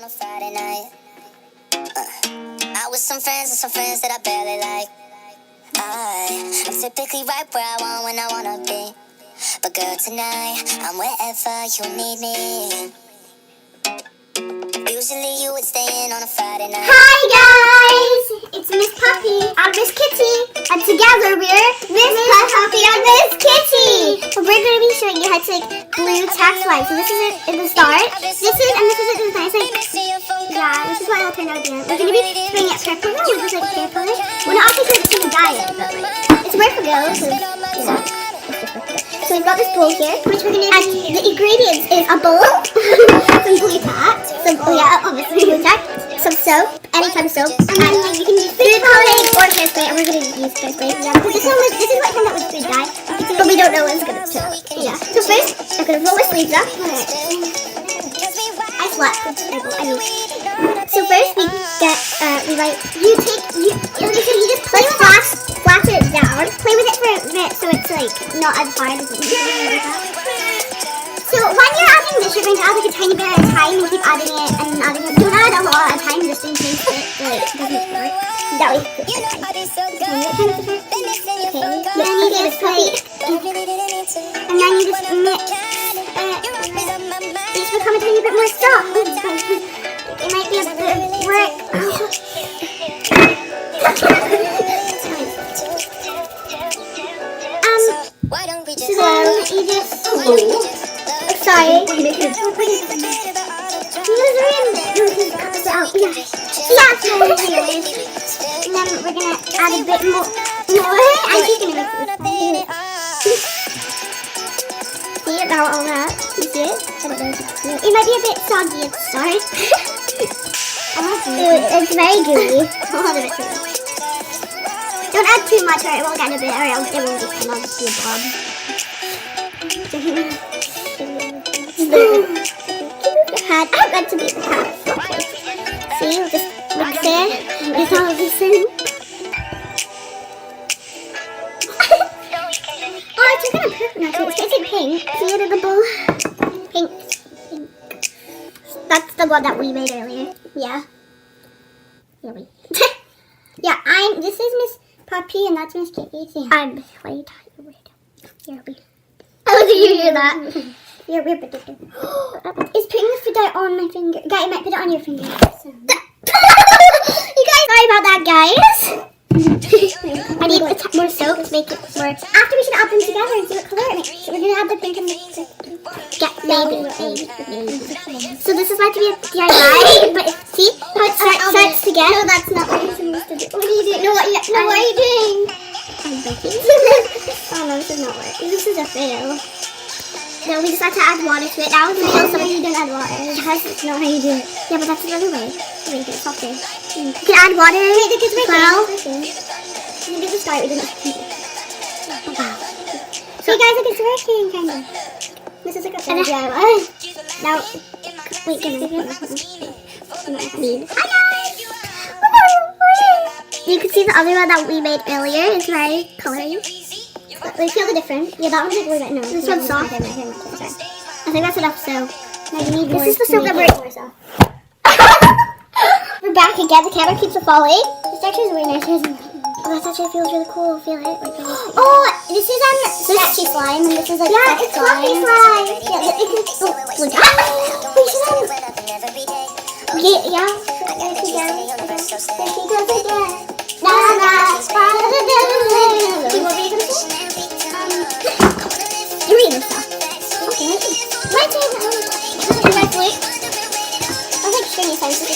a Friday night. Out with some friends and some friends that I barely like. I'm typically right where I want when I wanna be. But girl, tonight, I'm wherever you need me. Usually you would stay in on a Friday night. Hi guys! It's Miss Puppy and Miss Kitty. And together we're Miss Puppy and Miss Kitty. We're going to be showing you how to like blue text lines. So this is it in the start. This is it in the nice like, yeah, this is what it'll turn out at the end. We're going to be putting it purple now, which is like hair color. We're not actually doing the diet, but like, it's where for girls, because, yeah. So we've got this bowl here, which we're going to and the ingredients is a bowl, some blue tack, obviously blue tack, some soap, any kind of soap, and then you can use food coloring or hairspray, and we're going to use hairspray. Yeah, because this is what comes out with food dye, but we don't know what it's going to turn out. Yeah. So first, I'm going to roll my sleeves up. I slept. So first we get, you just play with that. Flat it down. Play with it for a bit so it's like not as hard as it used to be like that. So when you're adding this, you're going to add like a tiny bit at a time and keep adding it and adding it. Don't add a lot at a time just in case it like doesn't work. That way it's like okay. Then you just put it and then you just mix it. Just become a tiny bit more soft. It might be a bit of work. So you just sorry. And then we're gonna add a bit more. And she's gonna mix it. See it now, all that. You see it? It might be a bit soggy at the start. It's very gooey. A lot of it too. Don't add too much or it won't get a bit, or it won't just come out to a blob. I'm meant to be the cat. See, we'll just mix it with all of the soup. Oh, it's kind of purple now, it's like pink. See it in the bowl? Pink. That's the one that we made earlier. Yeah. Yeah, this is Miss Puppy and that's Miss Kitty. See, I'm very tired. Here we. I look at you hear that. You're weird, but is putting the food dye on my finger. Guy, you might put it on your finger. So. You guys, sorry about that, guys. I need more soap to make it more. After we should add them together and see what color it makes. So we're gonna add the pink and the maybe. So this is like to be a D.I.Y. But see how it starts together. No, that's not what you're supposed to do. What are you doing? No, what are you doing? I'm baking. Oh no, this is not working. This is a fail. No, we just have to add water to it. That was the fail. Somebody didn't add water. Yes, it's not how you do it. Yeah, but that's another way. Wait, it's softer. You can add water. Wait, the kids right now. We did the start. We didn't. Wow. So you guys, look, it's working, kind of. This is like a full D.I.Y. Now, wait, give me. Hi guys. You can see the other one that we made earlier. It's very coloring. Like, feel the difference. Yeah, that one's like way better. No, this one's soft. I think that's enough. So now you need more. This is the soap that we're. We're back again. The camera keeps falling. This actually is really nice. Oh, that actually feels really cool. Feel it? Like, oh, this is sketchy slime, and this is like it's fluffy slime. Yeah, it can. We should have. Yeah. There she goes again. Na na. You're reading stuff. Okay. My turn. I was like stringy sizes.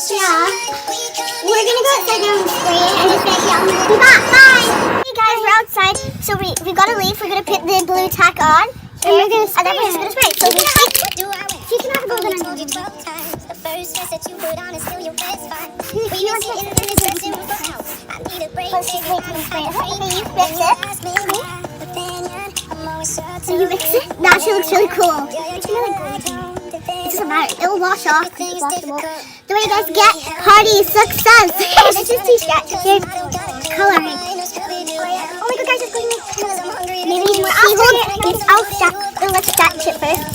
Yeah. We're gonna go outside now and spray it and just get it on. Be back. Bye. Hey guys, we're outside. So we gotta leave. We're gonna put the blue tack on. And we're gonna spray. And then we're just gonna spray. So we she can have a golden on. The first dress that you put on is still your best find. We want to in the dress you put out. I need a break. Let's just wait till we spray it. Okay, you mix it. So you mix it? That actually looks really cool. It's really good. It doesn't matter. It'll wash off. It's washable. The way you guys get party success. This is too sketchy. Coloring. Oh my god, guys, it's going to maybe more. I'll stack it first.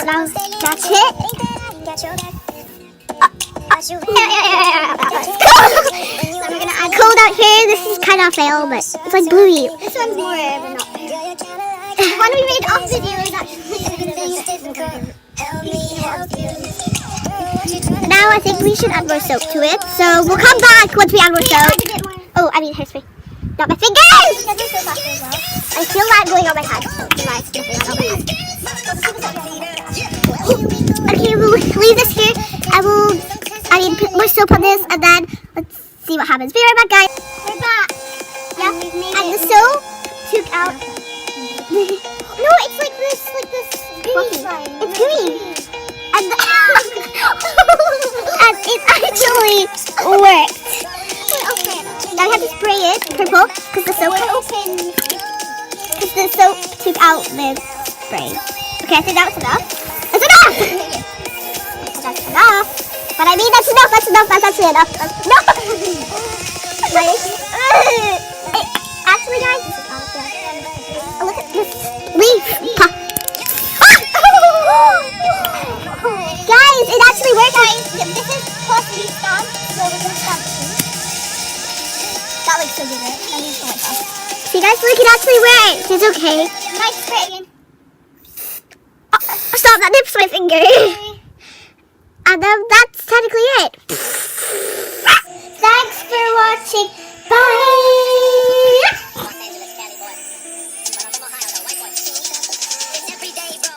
now that's it. We're gonna add cold out here. This is kind of fail, but it's like bluey. This one's more of a not. The one we made off video is actually now I think we should add more soap to it. So we'll come back once we add more soap. Oh, I mean hairspray. Not my fingers! I feel that going on my hand. Okay, we'll leave this here. I need to put more soap on this and then let's see what happens. Be right back, guys. We're back. Yeah, and the soap took out. No, it's like this gooey slime. It's gooey. And, and it actually worked. Now I have to spray it purple because the soap took out the spray. Okay, I think that was enough. That's enough! That's enough. But I mean that's enough, that's actually enough. Actually guys, look at this leaf. Guys, it actually worked. Guys, this is supposed to be stamped, so we're gonna stamp it. That looks so good, right? That needs to work off. See guys, look, it actually worked. It's okay. Nice, spray again. Oh, stop, that nips my finger. And that's technically it. Thanks for watching. Bye.